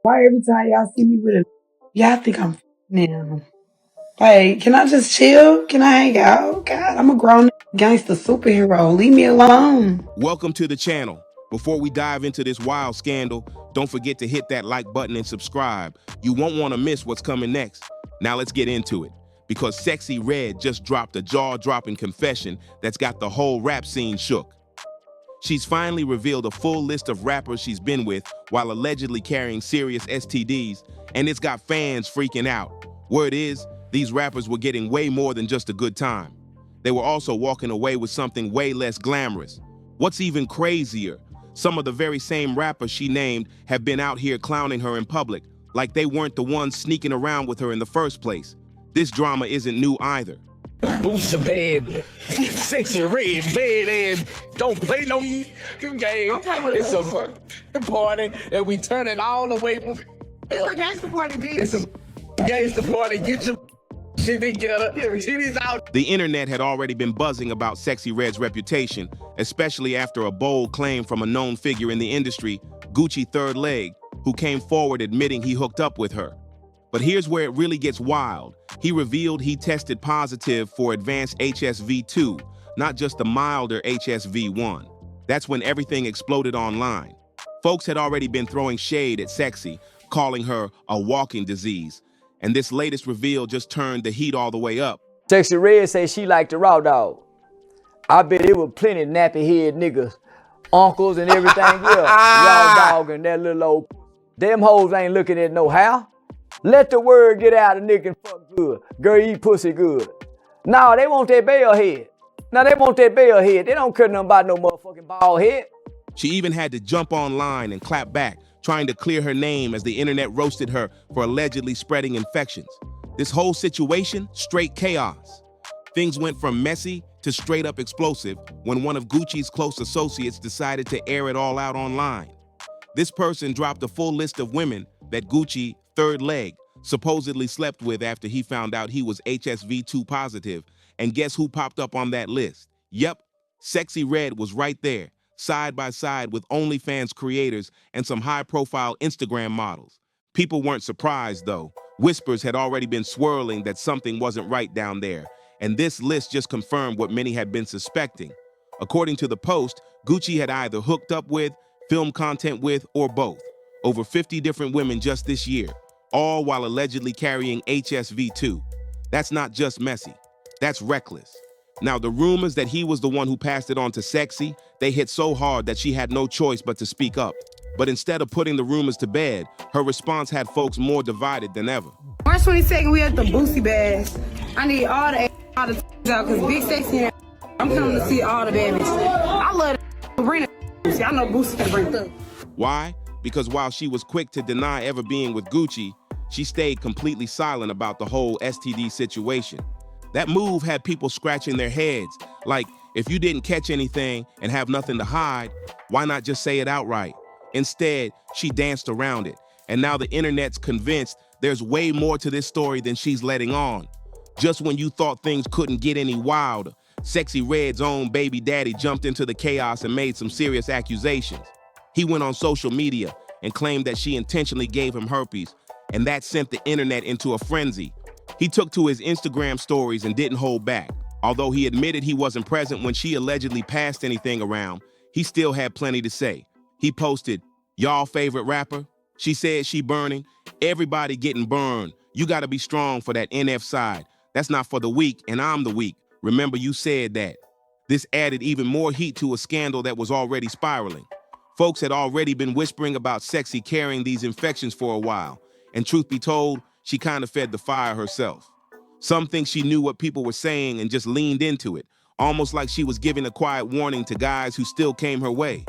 Why every time y'all see me with a y'all think I'm now? Like, can I just chill? Can I hang out? God, I'm a grown gangster superhero. Leave me alone. Welcome to the channel. Before we dive into this wild scandal, don't forget to hit that like button and subscribe. You won't want to miss what's coming next. Now let's get into it. Because Sexyy Red just dropped a jaw-dropping confession that's got the whole rap scene shook. She's finally revealed a full list of rappers she's been with while allegedly carrying serious STDs, and it's got fans freaking out. Word is, these rappers were getting way more than just a good time. They were also walking away with something way less glamorous. What's even crazier, some of the very same rappers she named have been out here clowning her in public, like they weren't the ones sneaking around with her in the first place. This drama isn't new either. Boosie bad, Sexyy Red bad, and don't play no game. It's a fucking party, and we turn it all the way. It's a gangster party, bitch. It's a gangster party. Get your shit together. Shit is out. The internet had already been buzzing about Sexyy Red's reputation, especially after a bold claim from a known figure in the industry, Gucci Third Leg, who came forward admitting he hooked up with her. But here's where it really gets wild. He revealed he tested positive for advanced HSV-2, not just the milder HSV-1. That's when everything exploded online. Folks had already been throwing shade at Sexyy, calling her a walking disease. And this latest reveal just turned the heat all the way up. Sexyy Red say she liked the raw dog. I bet it was plenty nappy head niggas, uncles and everything else. Raw dog and that little old. Them hoes ain't looking at no how. Let the word get out, the nigga can fuck good. Girl, eat pussy good. Nah, they want that bell head. Now they want that bell head. They don't care nothing about no motherfucking bald head. She even had to jump online and clap back, trying to clear her name as the internet roasted her for allegedly spreading infections. This whole situation, straight chaos. Things went from messy to straight up explosive when one of Gucci's close associates decided to air it all out online. This person dropped a full list of women that Gucci Third Leg supposedly slept with after he found out he was HSV-2 positive. And guess who popped up on that list? Yep, Sexyy Red was right there, side by side with OnlyFans creators and some high-profile Instagram models. People weren't surprised, though. Whispers had already been swirling that something wasn't right down there, and this list just confirmed what many had been suspecting. According to the Post, Gucci had either hooked up with, filmed content with, or both. Over 50 different women just this year, all while allegedly carrying HSV-2. That's not just messy, that's reckless. Now, the rumors that he was the one who passed it on to Sexyy, they hit so hard that she had no choice but to speak up. But instead of putting the rumors to bed, her response had folks more divided than ever. March 22nd, we at the Boosie bash. I need all the out because Big Sexy. I'm coming to see all the bad bitches. I love the bring the Boosie. I know Boosie can bring through. Why? Because while she was quick to deny ever being with Gucci, she stayed completely silent about the whole STD situation. That move had people scratching their heads, like, if you didn't catch anything and have nothing to hide, why not just say it outright? Instead, she danced around it, and now the internet's convinced there's way more to this story than she's letting on. Just when you thought things couldn't get any wilder, Sexyy Red's own baby daddy jumped into the chaos and made some serious accusations. He went on social media and claimed that she intentionally gave him herpes, and that sent the internet into a frenzy. He took to his Instagram stories and didn't hold back. Although he admitted he wasn't present when she allegedly passed anything around, he still had plenty to say. He posted, "Y'all favorite rapper? She said she burning. Everybody getting burned. You gotta be strong for that NF side. That's not for the weak, and I'm the weak. Remember you said that." This added even more heat to a scandal that was already spiraling. Folks had already been whispering about Sexyy carrying these infections for a while, and truth be told, she kind of fed the fire herself. Some think she knew what people were saying and just leaned into it, almost like she was giving a quiet warning to guys who still came her way.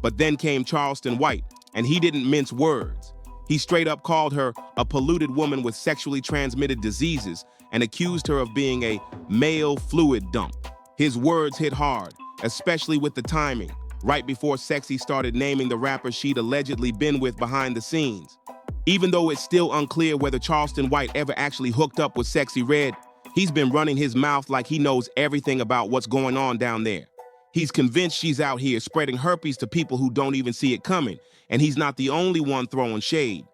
But then came Charleston White, and he didn't mince words. He straight up called her a polluted woman with sexually transmitted diseases and accused her of being a male fluid dump. His words hit hard, especially with the timing, right before Sexyy started naming the rappers she'd allegedly been with behind the scenes. Even though it's still unclear whether Charleston White ever actually hooked up with Sexyy Red, he's been running his mouth like he knows everything about what's going on down there. He's convinced she's out here spreading herpes to people who don't even see it coming, and he's not the only one throwing shade.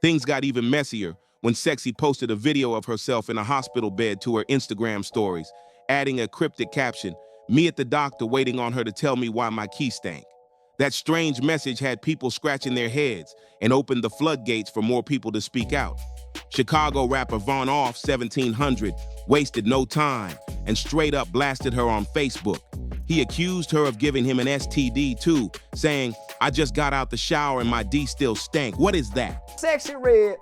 Things got even messier when Sexy posted a video of herself in a hospital bed to her Instagram stories, adding a cryptic caption, "Me at the doctor waiting on her to tell me why my key stank." That strange message had people scratching their heads and opened the floodgates for more people to speak out. Chicago rapper Von Off 1700 wasted no time and straight up blasted her on Facebook. He accused her of giving him an STD too, saying, "I just got out the shower and my D still stank." What is that? Sexyy Red,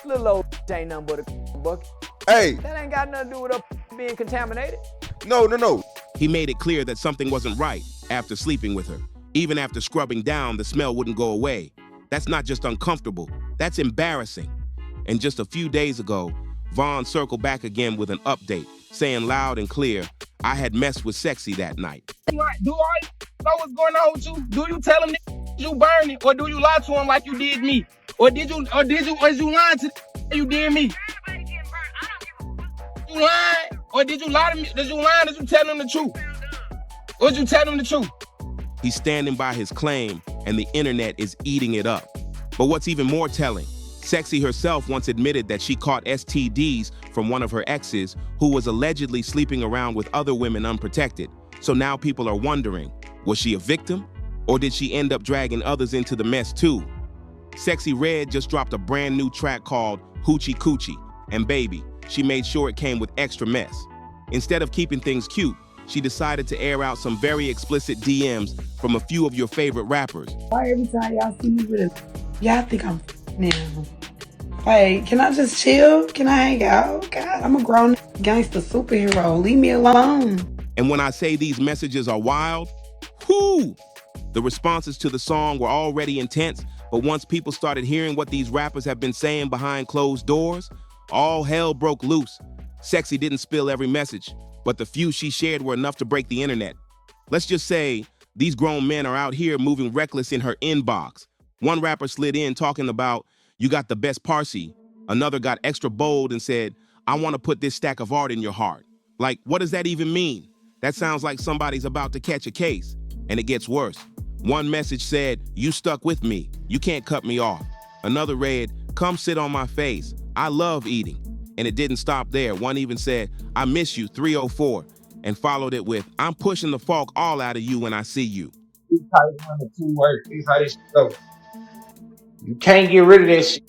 little old ain't nothing but a bucket. Hey, That ain't got nothing to do with her being contaminated. no. He made it clear that something wasn't right after sleeping with her. Even after scrubbing down, the smell wouldn't go away. That's not just uncomfortable, that's embarrassing. And just a few days ago, Vaughn circled back again with an update, saying loud and clear, "I had messed with Sexy that night." Do all you know what's going on with you? Do you tell him you burn it, or do you lie to him like you did me? Or is you lying to you did me? You lying? Or did you lie to me? Did you lie? Did you tell him the truth? Or did you tell him the truth? He's standing by his claim, and the internet is eating it up. But what's even more telling, Sexy herself once admitted that she caught STDs from one of her exes who was allegedly sleeping around with other women unprotected. So now people are wondering, was she a victim? Or did she end up dragging others into the mess too? Sexyy Red just dropped a brand new track called Hoochie Coochie, and baby, she made sure it came with extra mess. Instead of keeping things cute, she decided to air out some very explicit DMs from a few of your favorite rappers. Why every time y'all see me with a, y'all think I'm now? Like, can I just chill? Can I hang out? God, I'm a grown gangster superhero. Leave me alone. And when I say these messages are wild, whoo! The responses to the song were already intense, but once people started hearing what these rappers have been saying behind closed doors, all hell broke loose. Sexy didn't spill every message, but the few she shared were enough to break the internet. Let's just say these grown men are out here moving reckless in her inbox. One rapper slid in talking about, "You got the best Parsi." Another got extra bold and said, "I want to put this stack of art in your heart." Like, what does that even mean? That sounds like somebody's about to catch a case. And it gets worse. One message said, "You stuck with me. You can't cut me off." Another read, "Come sit on my face. I love eating." And it didn't stop there. One even said, "I miss you, 304, and followed it with, "I'm pushing the funk all out of you when I see you." This is how the two work. This is how this shit go. You can't get rid of that shit.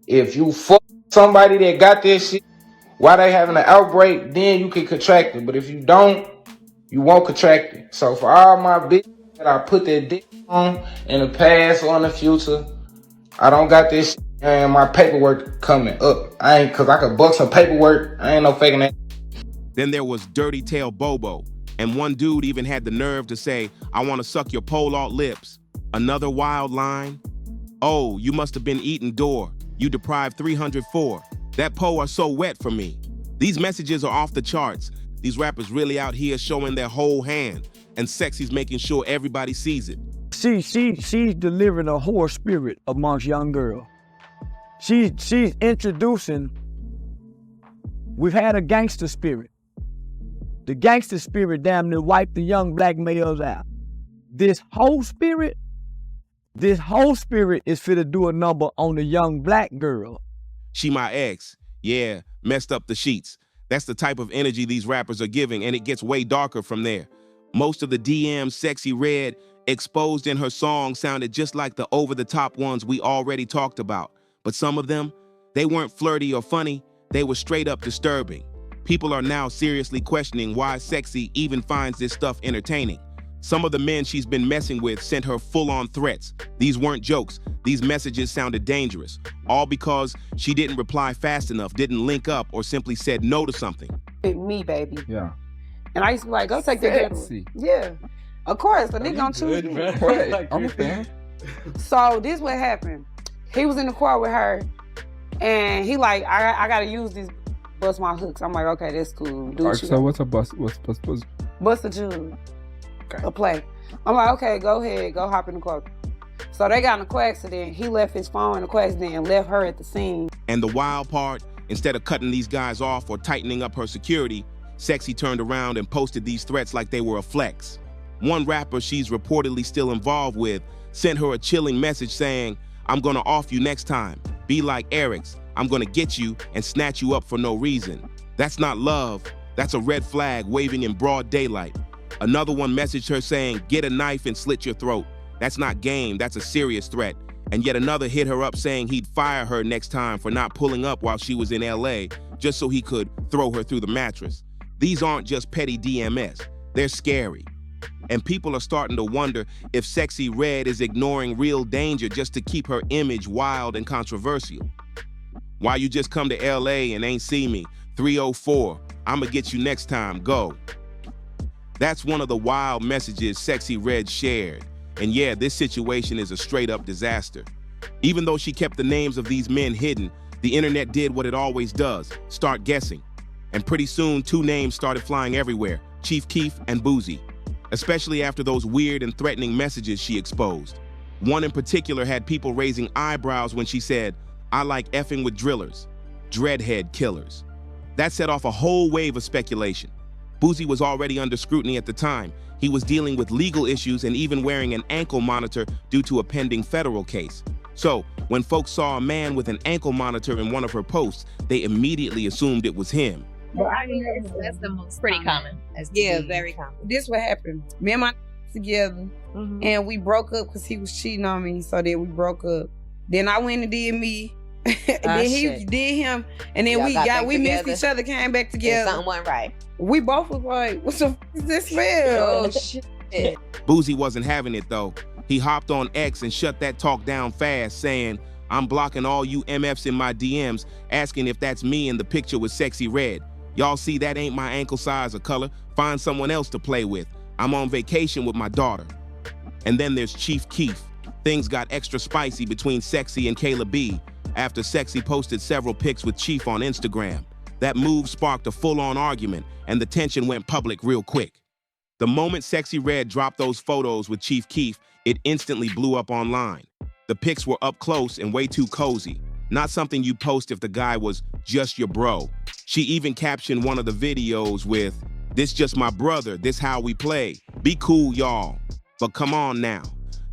If you fuck somebody that got this shit while they having an outbreak, then you can contract it. But if you don't, you won't contract it. So for all my bitches that I put that dick on in the past or in the future, I don't got this shit and my paperwork coming up. Cause I could buck some paperwork. I ain't no faking that. Then there was Dirty Tail Bobo, and one dude even had the nerve to say, "I want to suck your pole alt lips." Another wild line, "Oh, you must have been eating door. You deprived 304. That pole are so wet for me." These messages are off the charts. These rappers really out here showing their whole hand, and Sexy's making sure everybody sees it. She's delivering a whore spirit amongst young girls. She's introducing, we've had a gangster spirit. The gangster spirit damn near wiped the young black males out. This whole spirit is fit to do a number on the young black girl. She my ex. Yeah, messed up the sheets. That's the type of energy these rappers are giving, and it gets way darker from there. Most of the DMs Sexyy Red exposed in her song sounded just like the over-the-top ones we already talked about. But some of them, they weren't flirty or funny, they were straight up disturbing. People are now seriously questioning why Sexy even finds this stuff entertaining. Some of the men she's been messing with sent her full-on threats. These weren't jokes. These messages sounded dangerous. All because she didn't reply fast enough, didn't link up, or simply said no to something. Me, baby. Yeah. And I used to be like, go take that. Sexy. Yeah. Of course, the nigga gonna choose me. Right. I'm a fan. So this what happened. He was in the car with her, and he like, I gotta use these, bust my hooks. I'm like, okay, that's cool. Do what you So got. what's a bust? What's Bust a jug. Okay. A play. I'm like, okay, go ahead, go hop in the car. So they got in a car accident. He left his phone in the car accident and left her at the scene. And the wild part, instead of cutting these guys off or tightening up her security, Sexy turned around and posted these threats like they were a flex. One rapper she's reportedly still involved with sent her a chilling message saying, "I'm gonna off you next time. Be like Eric's. I'm gonna get you and snatch you up for no reason." That's not love. That's a red flag waving in broad daylight. Another one messaged her saying, "Get a knife and slit your throat." That's not game, that's a serious threat. And yet another hit her up saying he'd fire her next time for not pulling up while she was in LA just so he could throw her through the mattress. These aren't just petty DMS, they're scary. And people are starting to wonder if Sexyy Red is ignoring real danger just to keep her image wild and controversial. Why you just come to LA and ain't see me? 304, I'ma get you next time, go. That's one of the wild messages Sexyy Red shared. And yeah, this situation is a straight up disaster. Even though she kept the names of these men hidden, the internet did what it always does, start guessing. And pretty soon, two names started flying everywhere, Chief Keef and Boosie, especially after those weird and threatening messages she exposed. One in particular had people raising eyebrows when she said, "I like effing with drillers, dreadhead killers." That set off a whole wave of speculation. Boosie was already under scrutiny at the time. He was dealing with legal issues and even wearing an ankle monitor due to a pending federal case. So, when folks saw a man with an ankle monitor in one of her posts, they immediately assumed it was him. That's the most pretty common. Yeah, very common. This what happened. Me and my together, and we broke up because he was cheating on me. So then we broke up. Then I went and did me. Then he did him, and then we missed each other, came back together. Something went right. We both was like, "What the f is this smell?" Oh shit. Boosie wasn't having it though. He hopped on X and shut that talk down fast, saying, "I'm blocking all you MFs in my DMs, asking if that's me in the picture with Sexyy Red. Y'all see that ain't my ankle size or color. Find someone else to play with. I'm on vacation with my daughter." And then there's Chief Keef. Things got extra spicy between Sexy and Kayla B after Sexy posted several pics with Chief on Instagram. That move sparked a full-on argument, and the tension went public real quick. The moment Sexyy Red dropped those photos with Chief Keef, it instantly blew up online. The pics were up close and way too cozy. Not something you post if the guy was just your bro. She even captioned one of the videos with, "This just my brother, this how we play. Be cool, y'all." But come on now.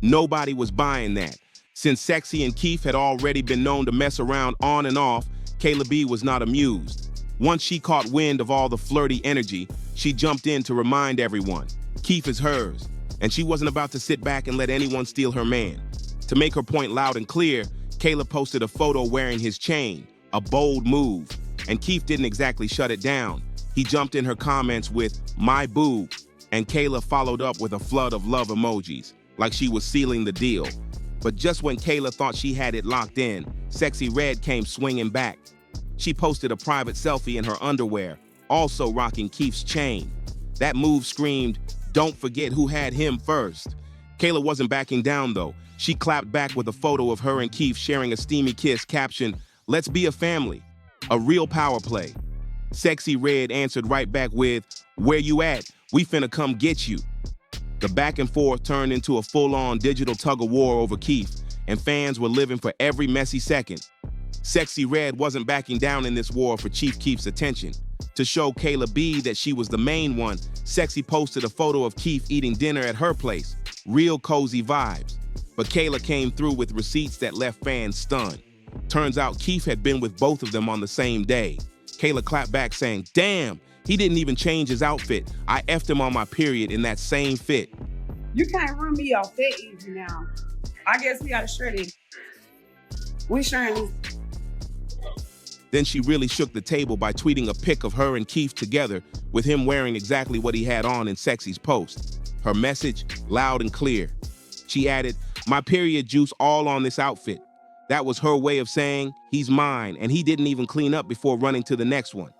Nobody was buying that. Since Sexy and Keef had already been known to mess around on and off, Kayla B was not amused. Once she caught wind of all the flirty energy, she jumped in to remind everyone, Keef is hers, and she wasn't about to sit back and let anyone steal her man. To make her point loud and clear, Kayla posted a photo wearing his chain, a bold move, and Keef didn't exactly shut it down. He jumped in her comments with, "My boo," and Kayla followed up with a flood of love emojis, like she was sealing the deal. But just when Kayla thought she had it locked in, Sexyy Red came swinging back. She posted a private selfie in her underwear, also rocking Keef's chain. That move screamed, "Don't forget who had him first." Kayla wasn't backing down though. She clapped back with a photo of her and Keef sharing a steamy kiss captioned, "Let's be a family." A real power play. Sexyy Red answered right back with, "Where you at? We finna come get you." The back and forth turned into a full-on digital tug-of-war over Keef, and fans were living for every messy second. Sexyy Red wasn't backing down in this war for Chief Keef's attention. To show Kayla B that she was the main one, Sexy posted a photo of Keef eating dinner at her place. Real cozy vibes. But Kayla came through with receipts that left fans stunned. Turns out Keef had been with both of them on the same day. Kayla clapped back saying, "Damn, he didn't even change his outfit. I effed him on my period in that same fit." You can't run me off that easy now. I guess we gotta shred it. We sharing. Then she really shook the table by tweeting a pic of her and Keef together with him wearing exactly what he had on in Sexy's post. Her message, loud and clear. She added, "My period juice all on this outfit." That was her way of saying, he's mine, and he didn't even clean up before running to the next one.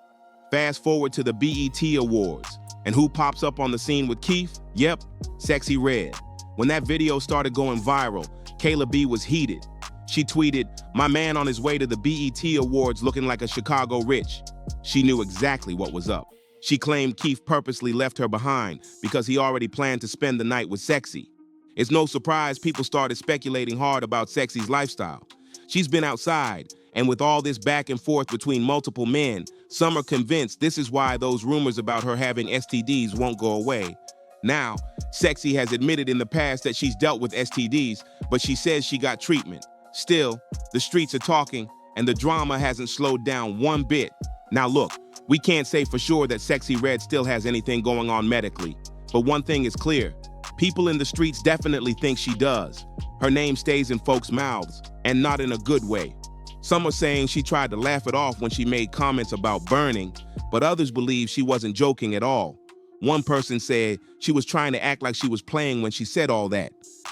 Fast forward to the BET Awards, and who pops up on the scene with Keef? Yep, Sexyy Red. When that video started going viral, Kayla B was heated. She tweeted, "My man on his way to the BET Awards looking like a Chicago rich." She knew exactly what was up. She claimed Keef purposely left her behind because he already planned to spend the night with Sexy. It's no surprise people started speculating hard about Sexy's lifestyle. She's been outside, and with all this back and forth between multiple men, some are convinced this is why those rumors about her having STDs won't go away. Now, Sexy has admitted in the past that she's dealt with STDs, but she says she got treatment. Still, the streets are talking, and the drama hasn't slowed down one bit. Now look, we can't say for sure that Sexyy Red still has anything going on medically, but one thing is clear. People in the streets definitely think she does. Her name stays in folks' mouths, and not in a good way. Some are saying she tried to laugh it off when she made comments about burning, but others believe she wasn't joking at all. One person said she was trying to act like she was playing when she said all that,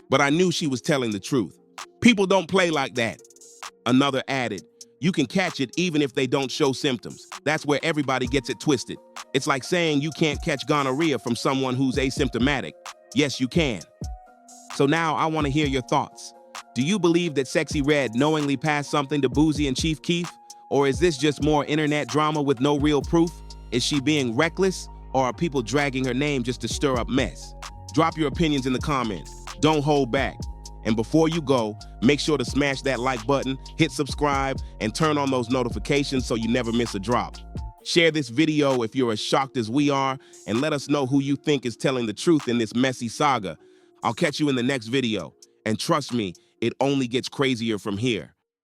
but I knew she was telling the truth. People don't play like that. Another added, you can catch it even if they don't show symptoms. That's where everybody gets it twisted. It's like saying you can't catch gonorrhea from someone who's asymptomatic. Yes, you can. So now I want to hear your thoughts. Do you believe that Sexyy Red knowingly passed something to Boosie and Chief Keef? Or is this just more internet drama with no real proof? Is she being reckless? Or are people dragging her name just to stir up mess? Drop your opinions in the comments. Don't hold back. And before you go, make sure to smash that like button, hit subscribe, and turn on those notifications so you never miss a drop. Share this video if you're as shocked as we are, and let us know who you think is telling the truth in this messy saga. I'll catch you in the next video. And trust me, it only gets crazier from here.